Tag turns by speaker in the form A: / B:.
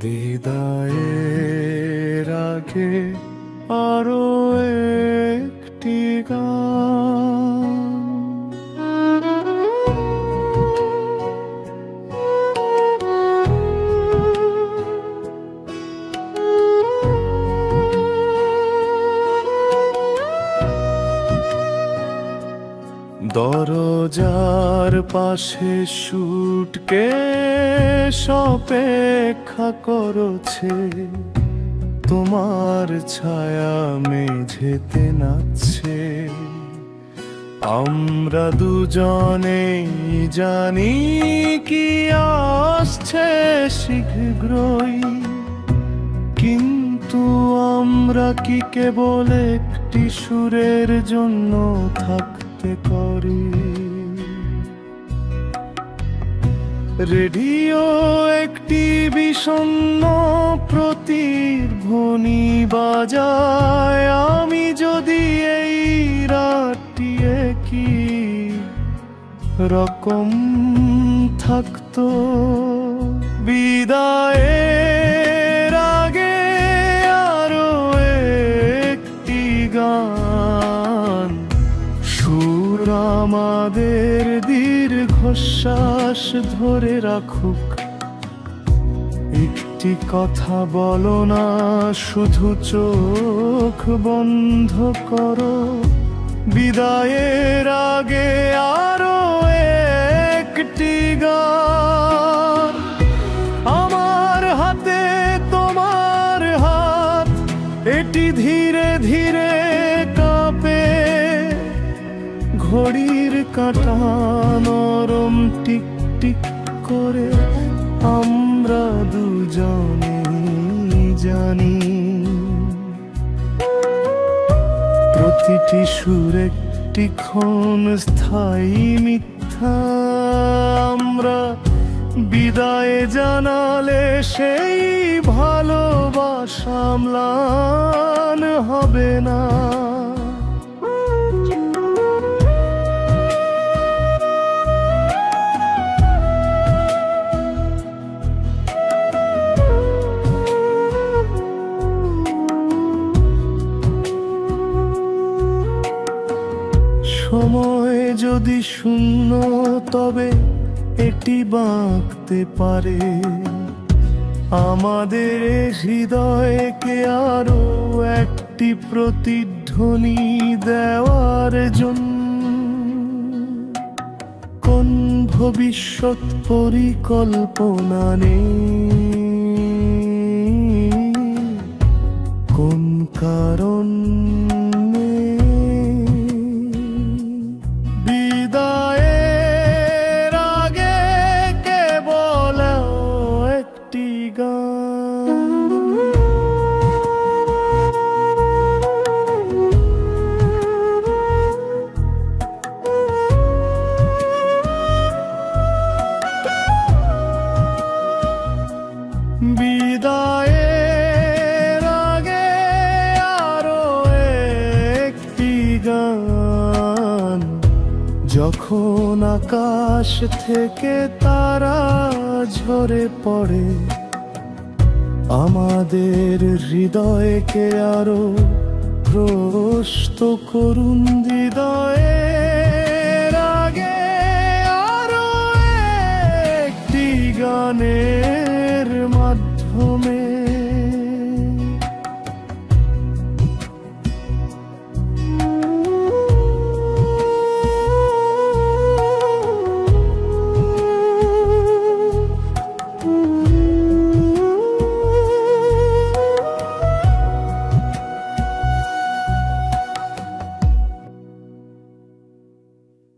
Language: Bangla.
A: বিদায়ের আগে আরো একটি গান। দরজার পাশে সুটকেস অপেক্ষা করছে, তোমার ছায়া মেঝেতে নাচছে। আমরা দুজনেই জানি কি আসছে শীঘ্রই, কিন্তু আমরা কি কেবল একটি সুরের জন্য থাকতে পারি? রেডিও একটি বিষণ্ণ প্রতিধ্বনি বাজায়। আমি যদি এই রাতটি কি রকম থাকতো, বিদায়ের আগে আরো একটি গান। সুর আমাদের দীর্ঘশ্বাস ধরে রাখুক, একটি কথা বলো না, শুধু চোখ বন্ধ করো। বিদায়ের আগে আরো একটি গান। আমার হাতে তোমার হাত, এটি ধীরে ধীরে কাঁপে। ঘড়ির কাঁটা নরম টিক টিক করে, আমরা দুজনেই জানি প্রতিটি সুর একটি ক্ষণস্থায়ী মিথ্যা। আমরা বিদায় জানালে সেই ভালোবাসা ম্লান হবে না। সময় যদি শূন্য, তবে এটি বাঁকতে পারে আমাদের হৃদয়কে আরো একটি প্রতিধ্বনি দেওয়ার জন্য। কোন ভবিষ্যৎ পরিকল্পনা নেই, কোন কারণ যখন আকাশ থেকে তারা ঝরে পড়ে, আমাদের হৃদয়কে আরো প্রশস্ত করুন। হৃদয়ের আগে আরো একটি গানের মাধ্যমে।